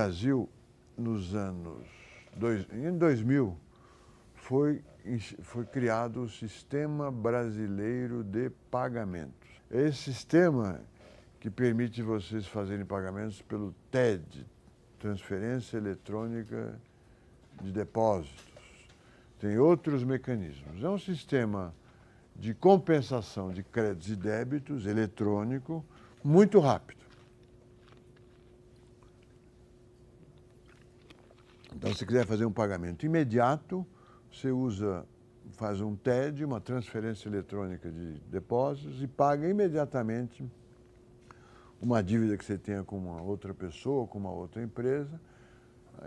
Brasil, em 2000, foi criado o Sistema Brasileiro de Pagamentos. Esse sistema que permite vocês fazerem pagamentos pelo TED, Transferência Eletrônica de Depósitos. Tem outros mecanismos. É um sistema de compensação de créditos e débitos eletrônico muito rápido. Então, se quiser fazer um pagamento imediato, você faz um TED, uma transferência eletrônica de depósitos, e paga imediatamente uma dívida que você tenha com uma outra pessoa, com uma outra empresa,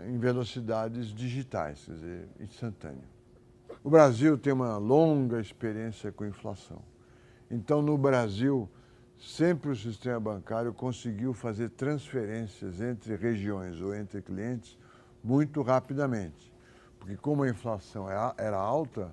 em velocidades digitais, quer dizer, instantâneo. O Brasil tem uma longa experiência com inflação. Então, no Brasil, sempre o sistema bancário conseguiu fazer transferências entre regiões ou entre clientes muito rapidamente. Porque como a inflação era alta,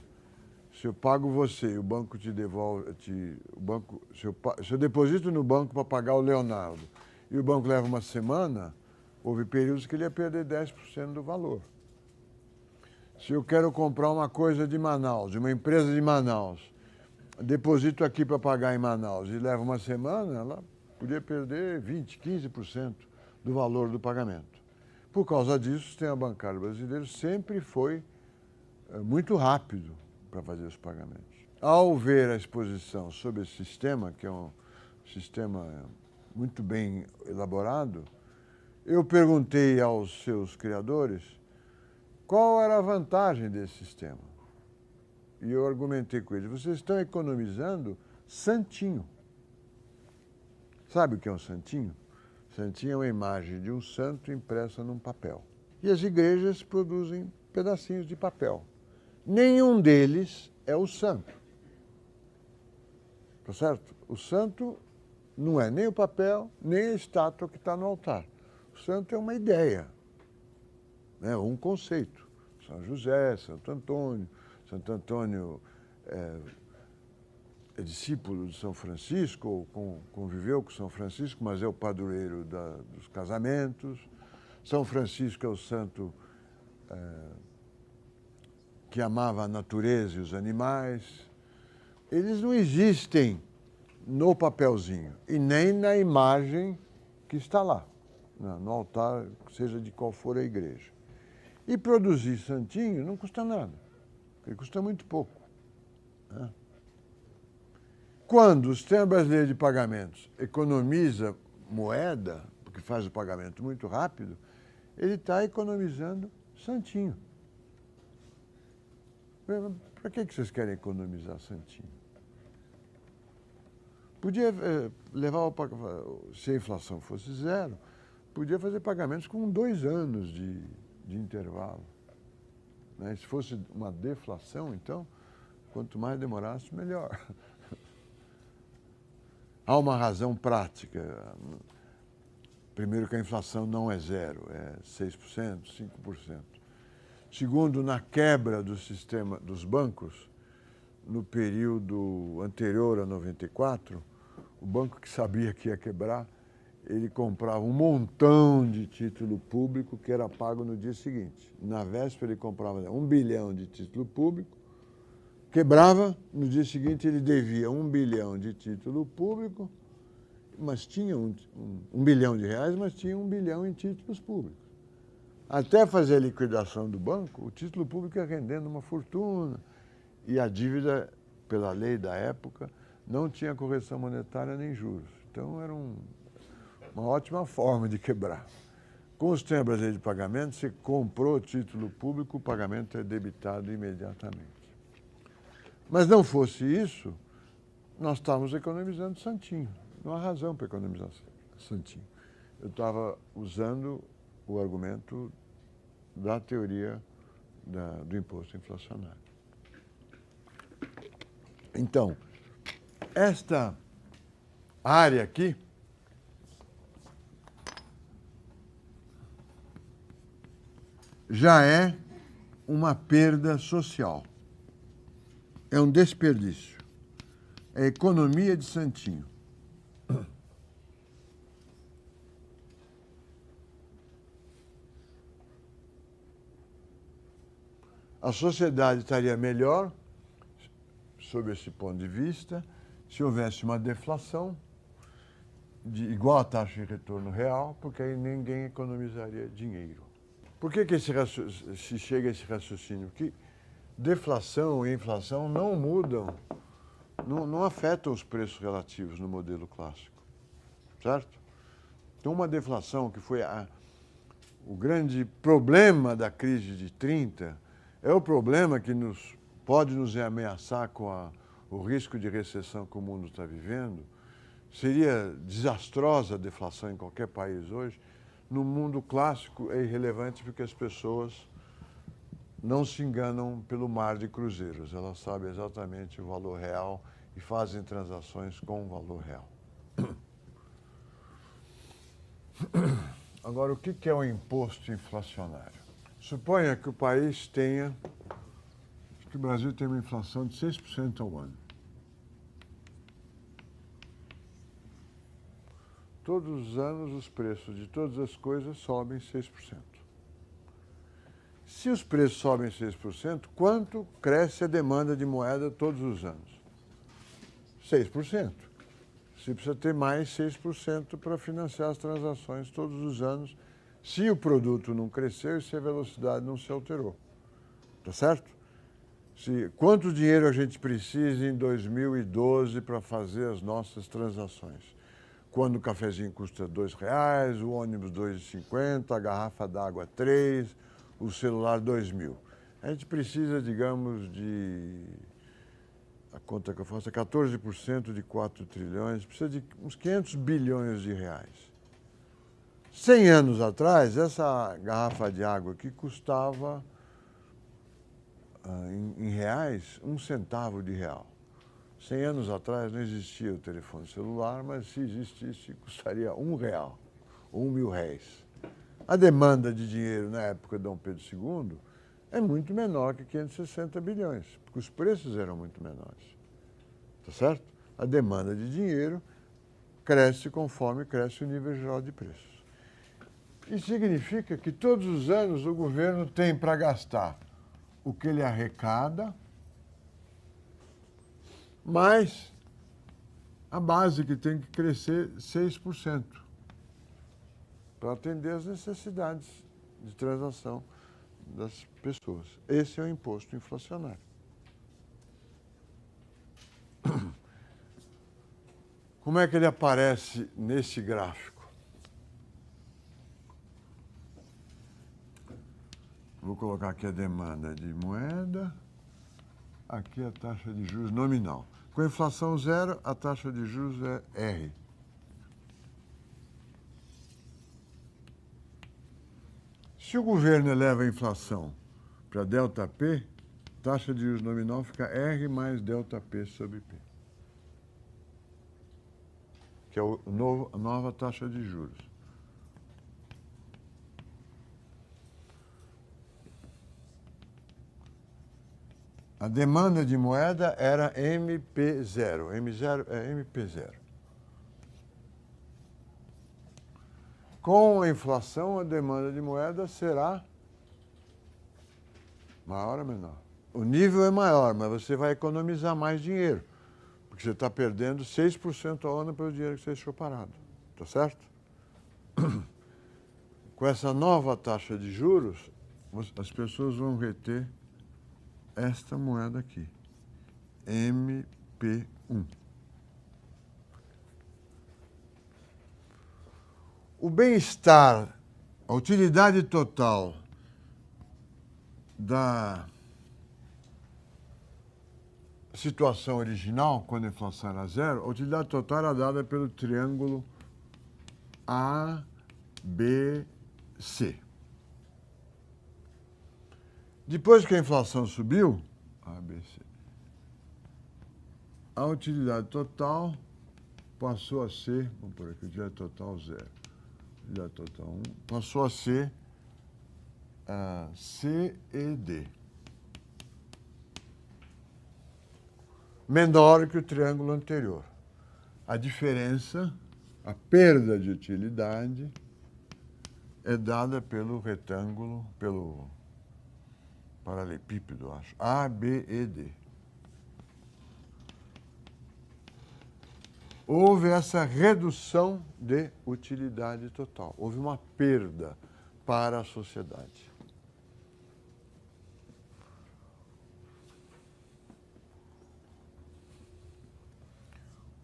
se eu pago você e o banco te devolve, se eu deposito no banco para pagar o Leonardo e o banco leva uma semana, houve períodos que ele ia perder 10% do valor. Se eu quero comprar uma coisa de Manaus, de uma empresa de Manaus, deposito aqui para pagar em Manaus e leva uma semana, ela podia perder 20%, 15% do valor do pagamento. Por causa disso, o sistema bancário brasileiro sempre foi muito rápido para fazer os pagamentos. Ao ver a exposição sobre esse sistema, que é um sistema muito bem elaborado, eu perguntei aos seus criadores qual era a vantagem desse sistema. E eu argumentei com eles, vocês estão economizando santinho. Sabe o que é um santinho? Santinho é uma imagem de um santo impressa num papel. E as igrejas produzem pedacinhos de papel. Nenhum deles é o santo. Tá certo? O santo não é nem o papel, nem a estátua que está no altar. O santo é uma ideia, né? Um conceito. São José, Santo Antônio. Santo Antônio é discípulo de São Francisco, ou conviveu com São Francisco, mas é o padroeiro dos casamentos. São Francisco é o santo que amava a natureza e os animais. Eles não existem no papelzinho e nem na imagem que está lá, no altar, seja de qual for a igreja. E produzir santinho não custa nada, porque custa muito pouco, né? Quando o Sistema Brasileiro de Pagamentos economiza moeda, porque faz o pagamento muito rápido, ele está economizando santinho. Para que vocês querem economizar santinho? Podia levar, se a inflação fosse zero, podia fazer pagamentos com 2 anos de intervalo, né? Se fosse uma deflação, então, quanto mais demorasse, melhor. Há uma razão prática. Primeiro, que a inflação não é zero, é 6%, 5%. Segundo, na quebra do sistema dos bancos, no período anterior a 94, o banco que sabia que ia quebrar, ele comprava um montão de título público que era pago no dia seguinte. Na véspera, ele comprava 1 bilhão de título público, quebrava, no dia seguinte ele devia 1 bilhão de título público, mas tinha 1 bilhão de reais, mas tinha 1 bilhão em títulos públicos. Até fazer a liquidação do banco, o título público ia rendendo uma fortuna e a dívida, pela lei da época, não tinha correção monetária nem juros. Então era uma ótima forma de quebrar. Com o Sistema Brasileiro de Pagamento, você comprou título público, o pagamento é debitado imediatamente. Mas não fosse isso, nós estávamos economizando santinho. Não há razão para economizar santinho. Eu estava usando o argumento da teoria do imposto inflacionário. Então, esta área aqui já é uma perda social. É um desperdício. É economia de santinho. A sociedade estaria melhor, sob esse ponto de vista, se houvesse uma deflação igual à taxa de retorno real, porque aí ninguém economizaria dinheiro. Por que se chega a esse raciocínio? Que deflação e inflação não mudam, não afetam os preços relativos no modelo clássico, certo? Então, uma deflação que foi o grande problema da crise de 30 é o problema que pode nos ameaçar com o risco de recessão que o mundo está vivendo. Seria desastrosa a deflação em qualquer país hoje. No mundo clássico é irrelevante porque as pessoas não se enganam pelo mar de cruzeiros. Elas sabem exatamente o valor real e fazem transações com o valor real. Agora, o que é o imposto inflacionário? Suponha que o país tenha, que o Brasil tem uma inflação de 6% ao ano. Todos os anos os preços de todas as coisas sobem 6%. Se os preços sobem 6%, quanto cresce a demanda de moeda todos os anos? 6%. Você precisa ter mais 6% para financiar as transações todos os anos, se o produto não cresceu e se a velocidade não se alterou. Tá certo? Quanto dinheiro a gente precisa em 2012 para fazer as nossas transações? Quando o cafezinho custa R$2, o ônibus R$2,50, a garrafa d'água R$3, o celular R$2.000. A gente precisa, digamos, a conta que eu faço é 14% de 4 trilhões, precisa de uns 500 bilhões de reais. 100 anos atrás, essa garrafa de água aqui custava, em reais, 1 centavo de real. 100 anos atrás não existia o telefone celular, mas se existisse, custaria R$1 ou R$1.000. A demanda de dinheiro na época de Dom Pedro II é muito menor que 560 bilhões, porque os preços eram muito menores. Tá certo? A demanda de dinheiro cresce conforme cresce o nível geral de preços. Isso significa que todos os anos o governo tem para gastar o que ele arrecada, mais a base que tem que crescer 6% para atender às necessidades de transação das pessoas. Esse é o imposto inflacionário. Como é que ele aparece nesse gráfico? Vou colocar aqui a demanda de moeda, aqui a taxa de juros nominal. Com a inflação zero, a taxa de juros é R. Se o governo eleva a inflação para ΔP, taxa de juros nominal fica R mais ΔP sobre P, que é a nova taxa de juros. A demanda de moeda era MP0. M0 é MP0. Com a inflação, a demanda de moeda será maior ou menor? O nível é maior, mas você vai economizar mais dinheiro, porque você está perdendo 6% ao ano pelo dinheiro que você deixou parado. Tá certo? Com essa nova taxa de juros, as pessoas vão reter esta moeda aqui, MP1. O bem-estar, a utilidade total da situação original, quando a inflação era zero, a utilidade total era dada pelo triângulo ABC. Depois que a inflação subiu, ABC, a utilidade total passou a ser, vamos por aqui, utilidade total zero, utilidade total 1, passou a ser CED, menor que o triângulo anterior. A diferença, a perda de utilidade, é dada pelo retângulo, pelo paralelepípedo, acho. A, B e D. Houve essa redução de utilidade total. Houve uma perda para a sociedade.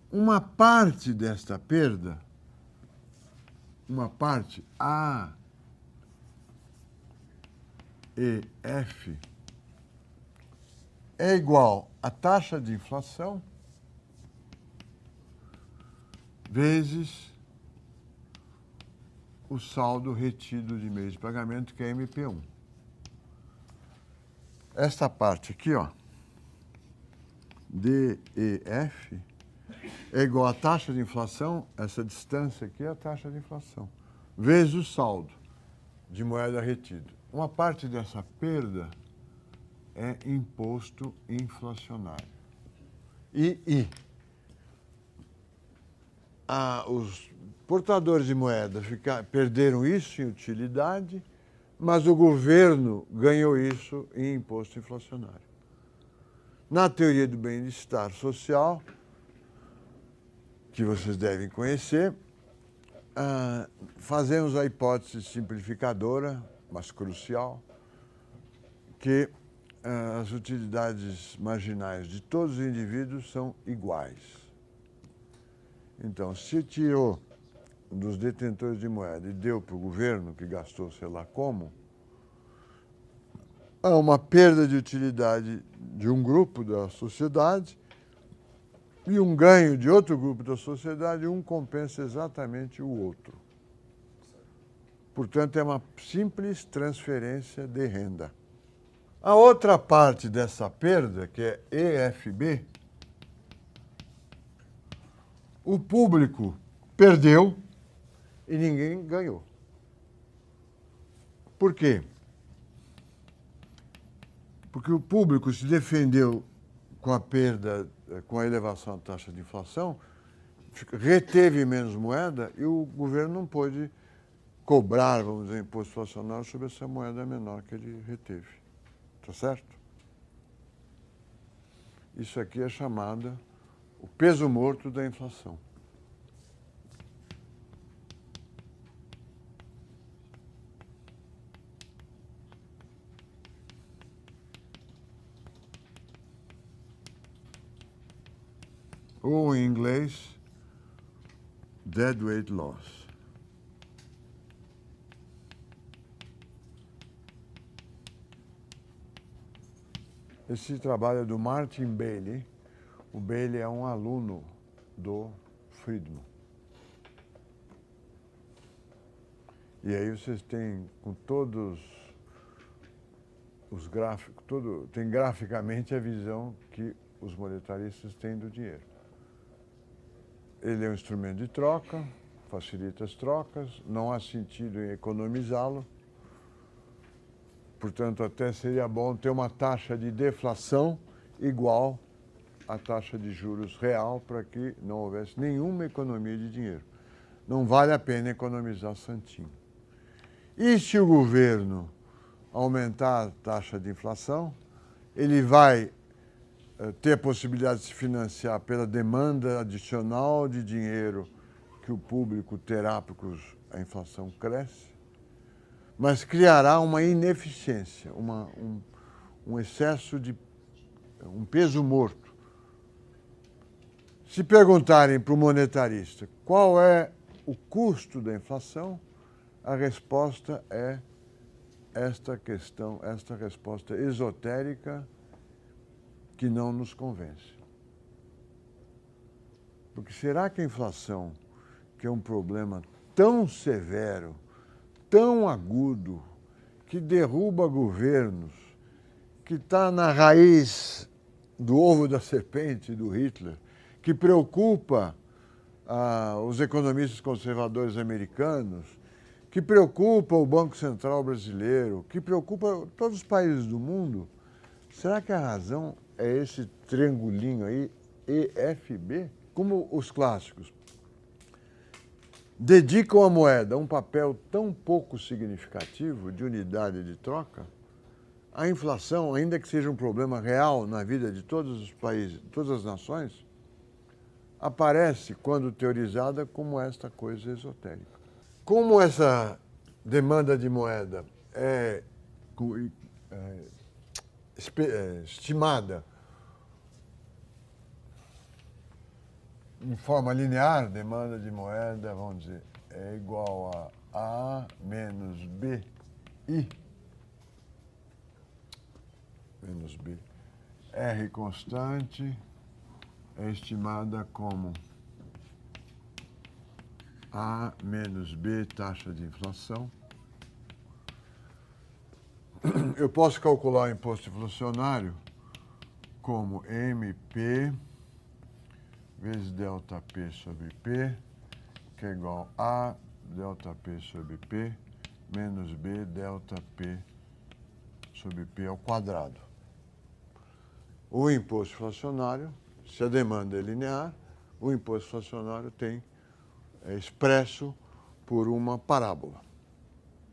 Uma parte desta perda, uma parte A e F, é igual à taxa de inflação vezes o saldo retido de meios de pagamento, que é MP1. Esta parte aqui, ó, D e F, é igual à taxa de inflação, essa distância aqui é a taxa de inflação, vezes o saldo de moeda retido. Uma parte dessa perda é imposto inflacionário. Os portadores de moeda perderam isso em utilidade, mas o governo ganhou isso em imposto inflacionário. Na teoria do bem-estar social, que vocês devem conhecer, fazemos a hipótese simplificadora, mas crucial, que as utilidades marginais de todos os indivíduos são iguais. Então, se tirou dos detentores de moeda e deu para o governo, que gastou sei lá como, há uma perda de utilidade de um grupo da sociedade e um ganho de outro grupo da sociedade, um compensa exatamente o outro. Portanto, é uma simples transferência de renda. A outra parte dessa perda, que é EFB, o público perdeu e ninguém ganhou. Por quê? Porque o público se defendeu com a perda, com a elevação da taxa de inflação, reteve menos moeda e o governo não pôde cobrar, vamos dizer, imposto inflacionário sobre essa moeda menor que ele reteve. Tá certo? Isso aqui é chamado o peso morto da inflação. Ou, em inglês, deadweight loss. Esse trabalho é do Martin Bailey. O Bailey é um aluno do Friedman. E aí vocês têm, com todos os gráficos, tem graficamente a visão que os monetaristas têm do dinheiro. Ele é um instrumento de troca, facilita as trocas, não há sentido em economizá-lo. Portanto, até seria bom ter uma taxa de deflação igual à taxa de juros real para que não houvesse nenhuma economia de dinheiro. Não vale a pena economizar santinho. E se o governo aumentar a taxa de inflação, ele vai ter a possibilidade de se financiar pela demanda adicional de dinheiro que o público terá porque a inflação cresce, mas criará uma ineficiência, um excesso de um peso morto. Se perguntarem para o monetarista qual é o custo da inflação, a resposta é esta resposta esotérica que não nos convence. Porque será que a inflação, que é um problema tão severo, tão agudo, que derruba governos, que está na raiz do ovo da serpente do Hitler, que preocupa os economistas conservadores americanos, que preocupa o Banco Central brasileiro, que preocupa todos os países do mundo, será que a razão é esse triangulinho aí, EFB? Como os clássicos dedicam à moeda um papel tão pouco significativo de unidade de troca, a inflação, ainda que seja um problema real na vida de todos os países, todas as nações, aparece, quando teorizada, como esta coisa esotérica. Como essa demanda de moeda é estimada em forma linear, demanda de moeda, vamos dizer, é igual a menos BI menos B. R constante é estimada como A menos B, taxa de inflação. Eu posso calcular o imposto inflacionário como MP vezes delta P sobre P, que é igual a delta P sobre P menos B delta P sobre P ao quadrado. O imposto inflacionário, se a demanda é linear, o imposto inflacionário é expresso por uma parábola.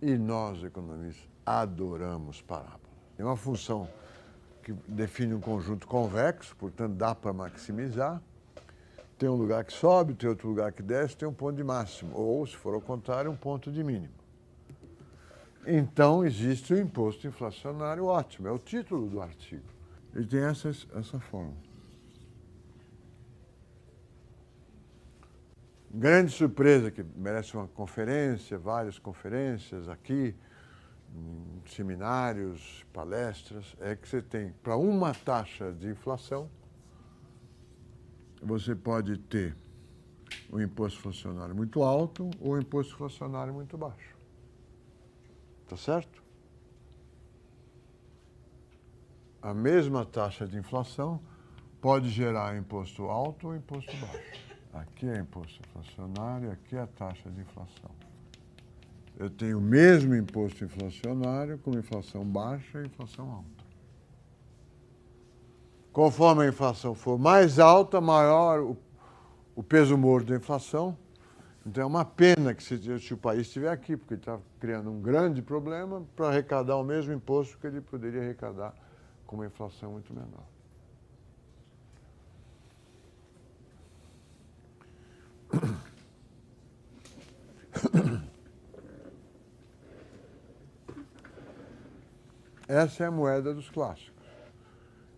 E nós, economistas, adoramos parábolas. É uma função que define um conjunto convexo, portanto dá para maximizar. Tem um lugar que sobe, tem outro lugar que desce, tem um ponto de máximo. Ou, se for ao contrário, um ponto de mínimo. Então, existe o imposto inflacionário ótimo, é o título do artigo. Ele tem essa forma. Grande surpresa, que merece uma conferência, várias conferências aqui, seminários, palestras, é que você tem, para uma taxa de inflação, você pode ter um imposto inflacionário muito alto ou um imposto inflacionário muito baixo. Tá certo? A mesma taxa de inflação pode gerar imposto alto ou imposto baixo. Aqui é imposto inflacionário, aqui é a taxa de inflação. Eu tenho o mesmo imposto inflacionário com inflação baixa e inflação alta. Conforme a inflação for mais alta, maior o peso morto da inflação. Então é uma pena que se o país estiver aqui, porque ele está criando um grande problema para arrecadar o mesmo imposto que ele poderia arrecadar com uma inflação muito menor. Essa é a moeda dos clássicos.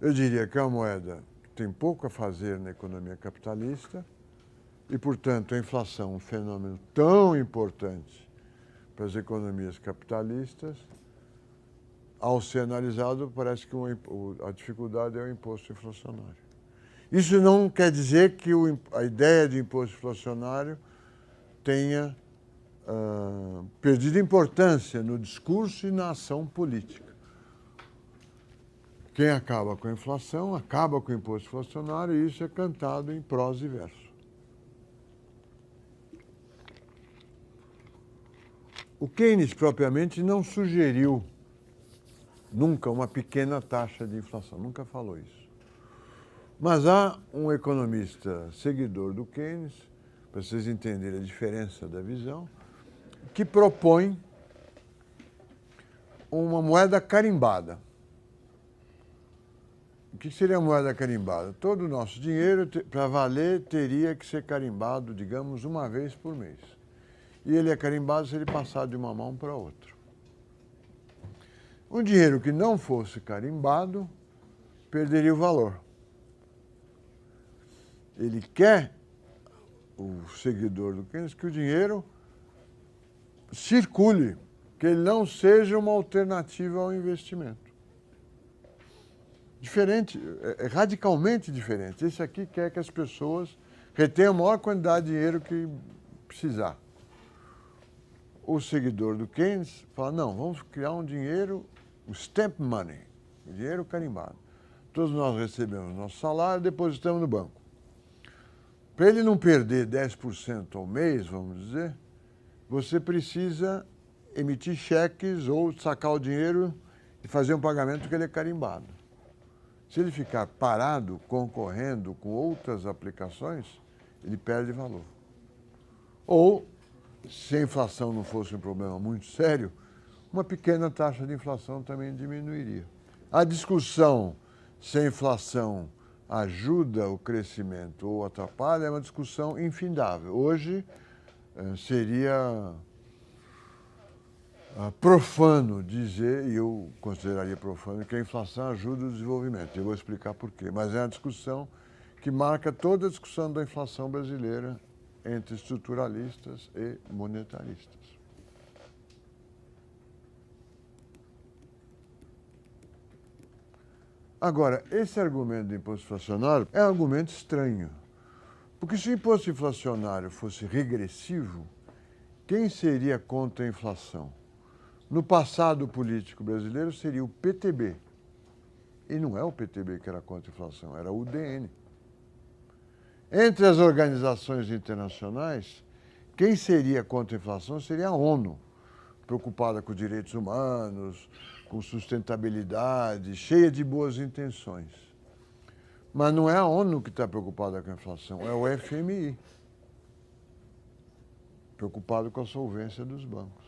Eu diria que é uma moeda que tem pouco a fazer na economia capitalista e, portanto, a inflação, um fenômeno tão importante para as economias capitalistas, ao ser analisado, parece que a dificuldade é o imposto inflacionário. Isso não quer dizer que a ideia de imposto inflacionário tenha perdido importância no discurso e na ação política. Quem acaba com a inflação, acaba com o imposto inflacionário, e isso é cantado em prosa e verso. O Keynes, propriamente, não sugeriu nunca uma pequena taxa de inflação, nunca falou isso. Mas há um economista seguidor do Keynes, para vocês entenderem a diferença da visão, que propõe uma moeda carimbada. O que seria a moeda carimbada? Todo o nosso dinheiro, para valer, teria que ser carimbado, digamos, uma vez por mês. E ele é carimbado se ele passar de uma mão para outra. Um dinheiro que não fosse carimbado perderia o valor. Ele quer, o seguidor do Keynes, que o dinheiro circule, que ele não seja uma alternativa ao investimento. Diferente, é radicalmente diferente. Esse aqui quer que as pessoas retenham a maior quantidade de dinheiro que precisar. O seguidor do Keynes fala, não, vamos criar um dinheiro, o stamp money, o dinheiro carimbado. Todos nós recebemos nosso salário, depositamos no banco. Para ele não perder 10% ao mês, vamos dizer, você precisa emitir cheques ou sacar o dinheiro e fazer um pagamento que ele é carimbado. Se ele ficar parado, concorrendo com outras aplicações, ele perde valor. Ou, se a inflação não fosse um problema muito sério, uma pequena taxa de inflação também diminuiria. A discussão se a inflação ajuda o crescimento ou atrapalha é uma discussão infindável. Hoje seria profano dizer, e eu consideraria profano, que a inflação ajuda o desenvolvimento. Eu vou explicar por quê. Mas é uma discussão que marca toda a discussão da inflação brasileira entre estruturalistas e monetaristas. Agora, esse argumento do imposto inflacionário é um argumento estranho. Porque se o imposto inflacionário fosse regressivo, quem seria contra a inflação? No passado político brasileiro seria o PTB. E não é o PTB que era contra a inflação, era o UDN. Entre as organizações internacionais, quem seria contra a inflação seria a ONU, preocupada com direitos humanos, com sustentabilidade, cheia de boas intenções. Mas não é a ONU que está preocupada com a inflação, é o FMI, preocupado com a solvência dos bancos.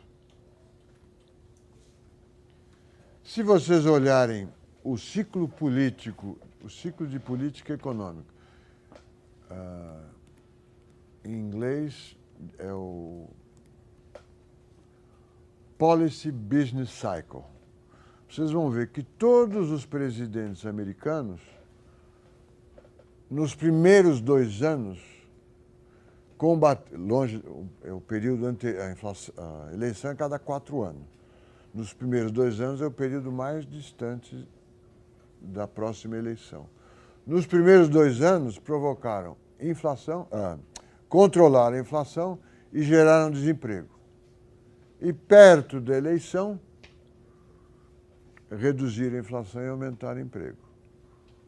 Se vocês olharem o ciclo político, o ciclo de política econômica, em inglês é o Policy Business Cycle. Vocês vão ver que todos os presidentes americanos, nos primeiros 2 anos, é o período a eleição é cada 4 anos. Nos primeiros 2 anos é o período mais distante da próxima eleição. Nos primeiros 2 anos provocaram controlaram a inflação e geraram desemprego. E perto da eleição, reduziram a inflação e aumentaram o emprego.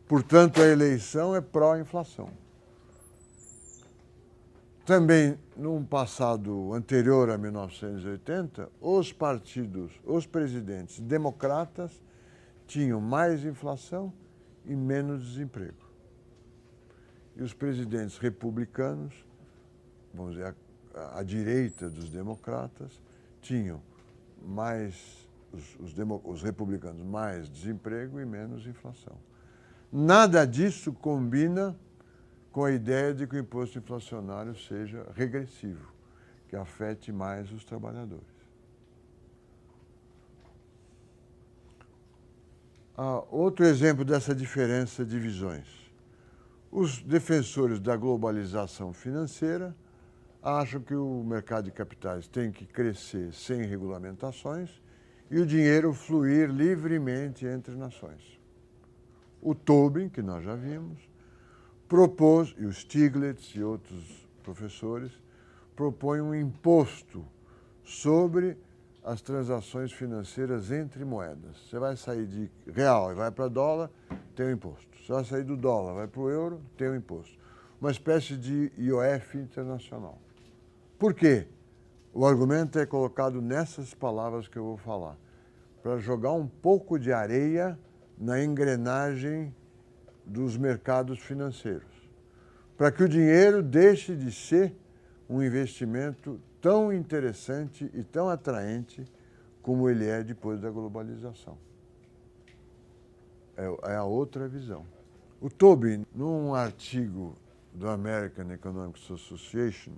Portanto, a eleição é pró-inflação. Também, num passado anterior a 1980, os presidentes democratas tinham mais inflação e menos desemprego. E os presidentes republicanos, vamos dizer, à direita dos democratas, tinham mais, os republicanos, mais desemprego e menos inflação. Nada disso combina com a ideia de que o imposto inflacionário seja regressivo, que afete mais os trabalhadores. Outro exemplo dessa diferença de visões. Os defensores da globalização financeira acham que o mercado de capitais tem que crescer sem regulamentações e o dinheiro fluir livremente entre nações. O Tobin, que nós já vimos, propôs, e o Stiglitz e outros professores, propõem um imposto sobre as transações financeiras entre moedas. Você vai sair de real e vai para dólar, tem um imposto. Você vai sair do dólar, vai para o euro, tem um imposto. Uma espécie de IOF internacional. Por quê? O argumento é colocado nessas palavras que eu vou falar, para jogar um pouco de areia na engrenagem dos mercados financeiros, para que o dinheiro deixe de ser um investimento tão interessante e tão atraente como ele é depois da globalização. É a outra visão. O Tobin, num artigo do American Economic Association,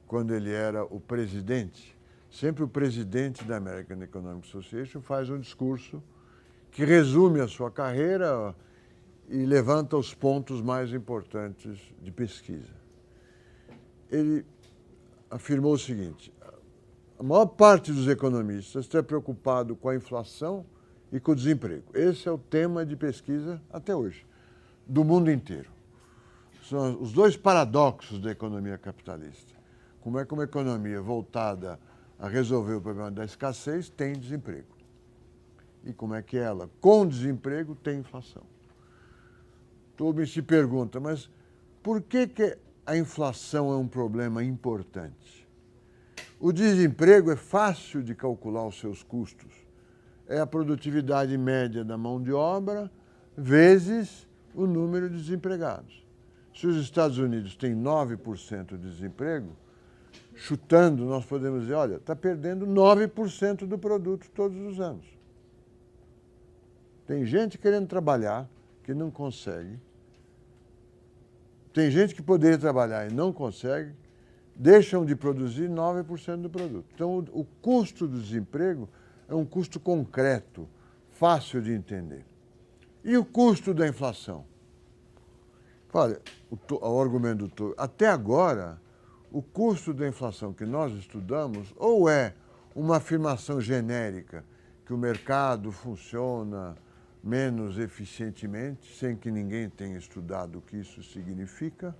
quando ele era o presidente, sempre o presidente da American Economic Association faz um discurso que resume a sua carreira e levanta os pontos mais importantes de pesquisa. Ele afirmou o seguinte: a maior parte dos economistas está preocupado com a inflação e com o desemprego. Esse é o tema de pesquisa até hoje, do mundo inteiro. São os 2 paradoxos da economia capitalista. Como é que uma economia voltada a resolver o problema da escassez tem desemprego? E como é que ela, com desemprego, tem inflação? Tobin se pergunta, mas por que a inflação é um problema importante? O desemprego é fácil de calcular os seus custos. É a produtividade média da mão de obra vezes o número de desempregados. Se os Estados Unidos têm 9% de desemprego, chutando, nós podemos dizer, olha, está perdendo 9% do produto todos os anos. Tem gente querendo trabalhar que não consegue. Tem gente que poderia trabalhar e não consegue. Deixam de produzir 9% do produto. Então, o custo do desemprego é um custo concreto, fácil de entender. E o custo da inflação? Olha, o argumento do Tocqueville, até agora, o custo da inflação que nós estudamos ou é uma afirmação genérica que o mercado funciona menos eficientemente, sem que ninguém tenha estudado o que isso significa,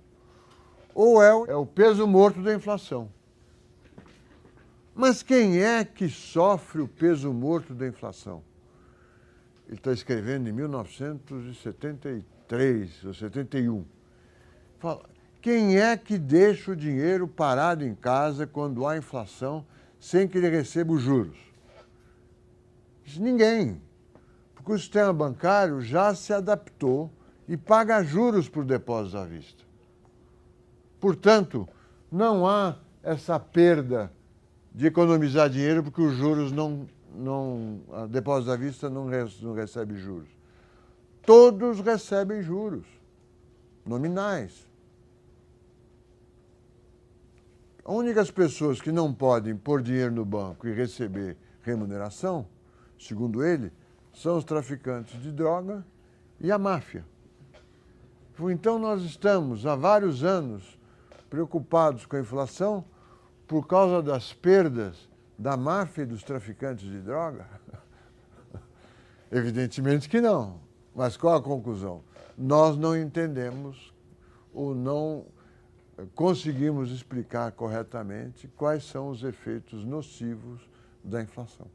ou é o peso morto da inflação. Mas quem é que sofre o peso morto da inflação? Ele está escrevendo em 1973 ou 71. Fala, quem é que deixa o dinheiro parado em casa quando há inflação sem que ele receba os juros? Ninguém. Porque o sistema bancário já se adaptou e paga juros por depósitos à vista. Portanto, não há essa perda de economizar dinheiro porque os juros a depósito à vista não recebe juros. Todos recebem juros nominais. As únicas pessoas que não podem pôr dinheiro no banco e receber remuneração, segundo ele, são os traficantes de droga e a máfia. Então, nós estamos há vários anos preocupados com a inflação por causa das perdas da máfia e dos traficantes de droga? Evidentemente que não. Mas qual a conclusão? Nós não entendemos ou não conseguimos explicar corretamente quais são os efeitos nocivos da inflação.